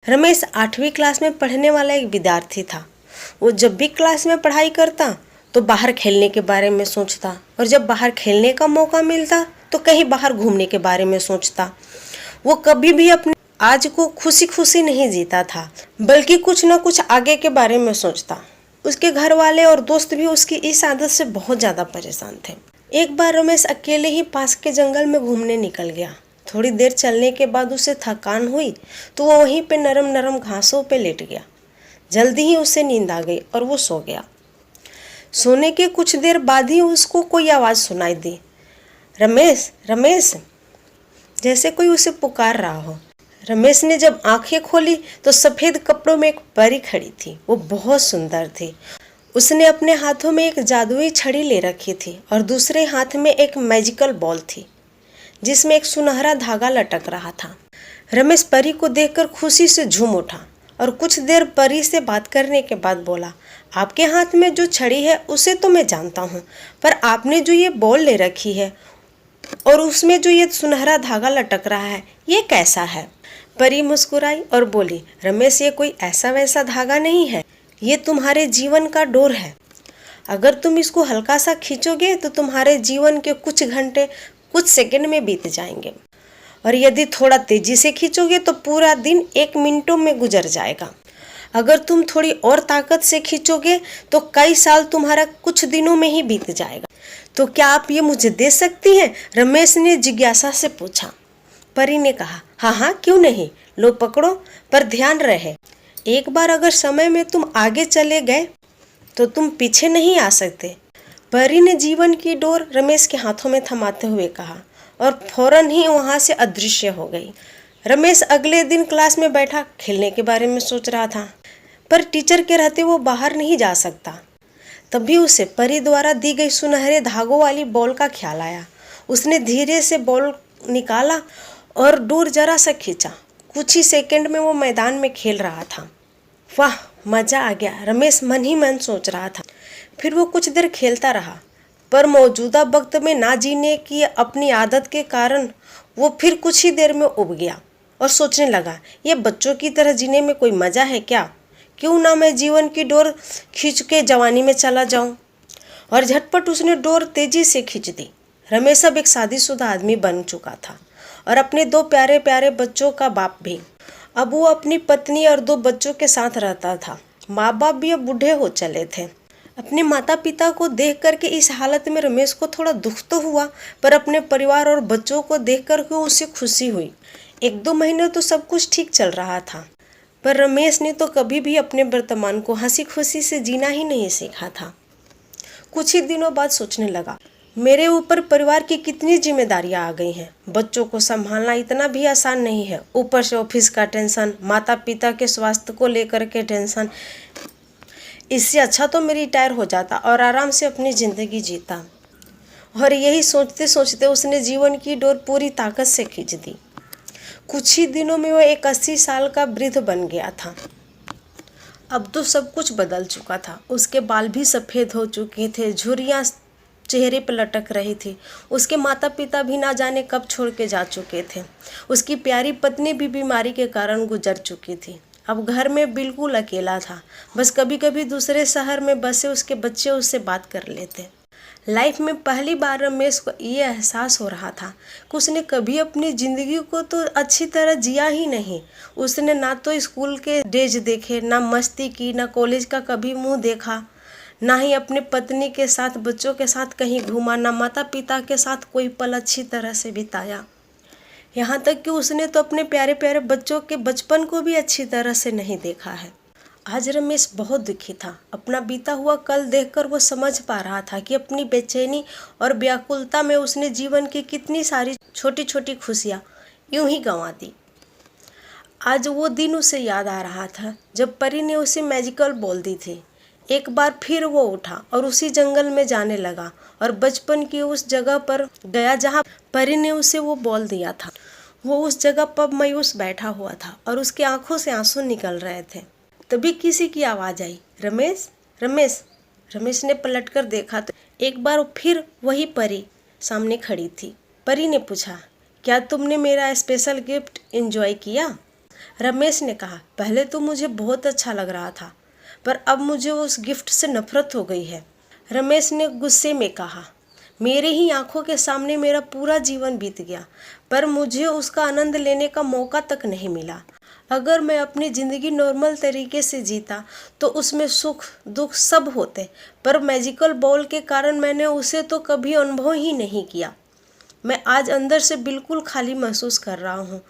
रमेश 8वीं क्लास में पढ़ने वाला एक विद्यार्थी था। वो जब भी क्लास में पढ़ाई करता तो बाहर खेलने के बारे में सोचता, और जब बाहर खेलने का मौका मिलता तो कहीं बाहर घूमने के बारे में सोचता। वो कभी भी अपने आज को खुशी खुशी नहीं जीता था, बल्कि कुछ न कुछ आगे के बारे में सोचता। उसके घर वाले और दोस्त भी उसकी इस आदत से बहुत ज़्यादा परेशान थे। एक बार रमेश अकेले ही पास के जंगल में घूमने निकल गया। थोड़ी देर चलने के बाद उसे थकान हुई तो वो वहीं पे नरम नरम घासों पे लेट गया। जल्दी ही उसे नींद आ गई और वो सो गया। सोने के कुछ देर बाद ही उसको कोई आवाज़ सुनाई दी, रमेश रमेश, जैसे कोई उसे पुकार रहा हो। रमेश ने जब आंखें खोली तो सफ़ेद कपड़ों में एक परी खड़ी थी। वो बहुत सुंदर थी। उसने अपने हाथों में एक जादुई छड़ी ले रखी थी और दूसरे हाथ में एक मैजिकल बॉल थी जिसमें एक सुनहरा धागा लटक रहा था। रमेश परी को देखकर खुशी से झूम उठा और कुछ देर परी से बात करने के बाद बोला, आपके हाथ में जो छड़ी है उसे तो मैं जानता हूँ, पर आपने जो ये बॉल ले रखी है और उसमें जो ये सुनहरा धागा लटक रहा है, ये कैसा है? परी मुस्कुराई और बोली, रमेश, ये कोई ऐसा वैसा धागा नहीं है, ये तुम्हारे जीवन का डोर है। अगर तुम इसको हल्का सा खींचोगे तो तुम्हारे जीवन के कुछ घंटे कुछ सेकंड में बीत जाएंगे, और यदि थोड़ा तेजी से खींचोगे तो पूरा दिन 1 मिनटों में गुजर जाएगा। अगर तुम थोड़ी और ताकत से खींचोगे तो कई साल तुम्हारा कुछ दिनों में ही बीत जाएगा। तो क्या आप ये मुझे दे सकती हैं? रमेश ने जिज्ञासा से पूछा। परी ने कहा, हाँ हाँ, क्यों नहीं, लो पकड़ो, पर ध्यान रहे, एक बार अगर समय में तुम आगे चले गए तो तुम पीछे नहीं आ सकते। परी ने जीवन की डोर रमेश के हाथों में थमाते हुए कहा और फौरन ही वहां से अदृश्य हो गई। रमेश अगले दिन क्लास में बैठा खेलने के बारे में सोच रहा था, पर टीचर के रहते वो बाहर नहीं जा सकता। तभी उसे परी द्वारा दी गई सुनहरे धागों वाली बॉल का ख्याल आया। उसने धीरे से बॉल निकाला और डोर जरा सा खींचा। कुछ ही सेकंड में वो मैदान में खेल रहा था। वाह, मज़ा आ गया, रमेश मन ही मन सोच रहा था। फिर वो कुछ देर खेलता रहा, पर मौजूदा वक्त में ना जीने की अपनी आदत के कारण वो फिर कुछ ही देर में उब गया और सोचने लगा, ये बच्चों की तरह जीने में कोई मज़ा है क्या? क्यों ना मैं जीवन की डोर खींच के जवानी में चला जाऊं। और झटपट उसने डोर तेजी से खींच दी। रमेश अब एक शादीशुदा आदमी बन चुका था और अपने 2 प्यारे प्यारे बच्चों का बाप भी। अब वो अपनी पत्नी और 2 बच्चों के साथ रहता था। माँ बाप भी अब बूढ़े हो चले थे। अपने माता पिता को देख करके इस हालत में रमेश को थोड़ा दुख तो हुआ, पर अपने परिवार और बच्चों को देख करके उसे खुशी हुई। 1-2 महीने तो सब कुछ ठीक चल रहा था, पर रमेश ने तो कभी भी अपने वर्तमान को हंसी खुशी से जीना ही नहीं सीखा था। कुछ ही दिनों बाद सोचने लगा, मेरे ऊपर परिवार की कितनी जिम्मेदारियां आ गई हैं। बच्चों को संभालना इतना भी आसान नहीं है, ऊपर से ऑफिस का टेंशन, माता पिता के स्वास्थ्य को लेकर के टेंशन। इससे अच्छा तो मैं रिटायर हो जाता और आराम से अपनी ज़िंदगी जीता। और यही सोचते सोचते उसने जीवन की डोर पूरी ताकत से खींच दी। कुछ ही दिनों में वो एक 80 साल का वृद्ध बन गया था। अब तो सब कुछ बदल चुका था। उसके बाल भी सफ़ेद हो चुके थे, झुर्रियाँ चेहरे पर लटक रही थी। उसके माता पिता भी ना जाने कब छोड़ के जा चुके थे। उसकी प्यारी पत्नी भी बीमारी के कारण गुजर चुकी थी। अब घर में बिल्कुल अकेला था। बस कभी कभी दूसरे शहर में बसे उसके बच्चे उससे बात कर लेते। लाइफ में पहली बार रमेश को ये एहसास हो रहा था कि उसने कभी अपनी ज़िंदगी को तो अच्छी तरह जिया ही नहीं। उसने ना तो स्कूल के डेज देखे, ना मस्ती की, ना कॉलेज का कभी मुंह देखा, ना ही अपने पत्नी के साथ, बच्चों के साथ कहीं घूमा, ना माता पिता के साथ कोई पल अच्छी तरह से बिताया। यहाँ तक कि उसने तो अपने प्यारे प्यारे बच्चों के बचपन को भी अच्छी तरह से नहीं देखा है। आज रमेश बहुत दुखी था। अपना बीता हुआ कल देखकर वो समझ पा रहा था कि अपनी बेचैनी और व्याकुलता में उसने जीवन की कितनी सारी छोटी छोटी खुशियाँ यूं ही गंवा दी। आज वो दिन उसे याद आ रहा था जब परी ने उसे मैजिकल बॉल दी थी। एक बार फिर वो उठा और उसी जंगल में जाने लगा और बचपन की उस जगह पर गया जहाँ परी ने उसे वो बॉल दिया था। वो उस जगह पर मायूस बैठा हुआ था और उसकी आंखों से आंसू निकल रहे थे। तभी किसी की आवाज़ आई, रमेश रमेश। रमेश ने पलटकर देखा तो एक बार फिर वही परी सामने खड़ी थी। परी ने पूछा, क्या तुमने मेरा स्पेशल गिफ्ट एंजॉय किया? रमेश ने कहा, पहले तो मुझे बहुत अच्छा लग रहा था, पर अब मुझे उस गिफ्ट से नफरत हो गई है। रमेश ने गुस्से में कहा, मेरे ही आंखों के सामने मेरा पूरा जीवन बीत गया, पर मुझे उसका आनंद लेने का मौका तक नहीं मिला। अगर मैं अपनी ज़िंदगी नॉर्मल तरीके से जीता तो उसमें सुख दुख सब होते, पर मैजिकल बॉल के कारण मैंने उसे तो कभी अनुभव ही नहीं किया। मैं आज अंदर से बिल्कुल खाली महसूस कर रहा हूँ।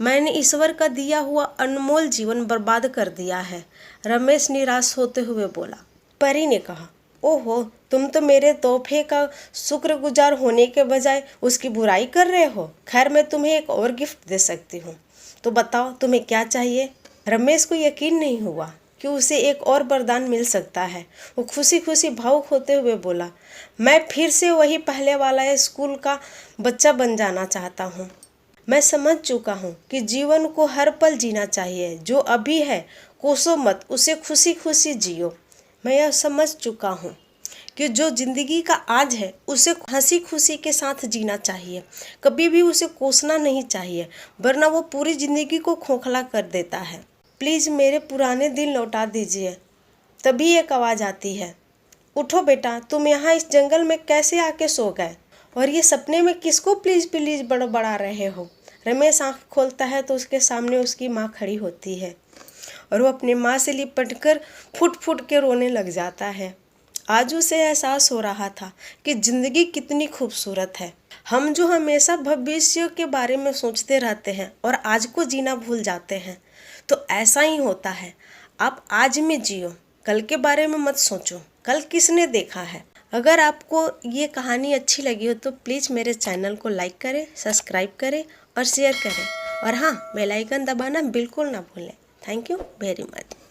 मैंने ईश्वर का दिया हुआ अनमोल जीवन बर्बाद कर दिया है। रमेश निराश होते हुए बोला। परी ने कहा, ओहो, तुम तो मेरे तोहफे का शुक्रगुजार होने के बजाय उसकी बुराई कर रहे हो। खैर, मैं तुम्हें एक और गिफ्ट दे सकती हूँ, तो बताओ तुम्हें क्या चाहिए। रमेश को यकीन नहीं हुआ कि उसे एक और वरदान मिल सकता है। वो खुशी खुशी भावुक होते हुए बोला, मैं फिर से वही पहले वाला स्कूल का बच्चा बन जाना चाहता हूँ। मैं समझ चुका हूँ कि जीवन को हर पल जीना चाहिए। जो अभी है कोसो मत, उसे खुशी खुशी जियो। मैं यह समझ चुका हूँ कि जो ज़िंदगी का आज है उसे हंसी खुशी के साथ जीना चाहिए। कभी भी उसे कोसना नहीं चाहिए, वरना वो पूरी ज़िंदगी को खोखला कर देता है। प्लीज़ मेरे पुराने दिन लौटा दीजिए। तभी एक आवाज़ आती है, उठो बेटा, तुम यहाँ इस जंगल में कैसे आके सो गए, और ये सपने में किसको प्लीज़ प्लीज़ बड़बड़ा रहे हो। रमेश आँख खोलता है तो उसके सामने उसकी माँ खड़ी होती है और वो अपनी माँ से लिपटकर फुट फुट के रोने लग जाता है। आज उसे एहसास हो रहा था कि ज़िंदगी कितनी खूबसूरत है। हम जो हमेशा भविष्य के बारे में सोचते रहते हैं और आज को जीना भूल जाते हैं, तो ऐसा ही होता है। आप आज में जियो, कल के बारे में मत सोचो, कल किसने देखा है। अगर आपको ये कहानी अच्छी लगी हो तो प्लीज़ मेरे चैनल को लाइक करें, सब्सक्राइब करें और शेयर करें, और हाँ, बेल आइकन दबाना बिल्कुल ना भूलें। Thank you very much.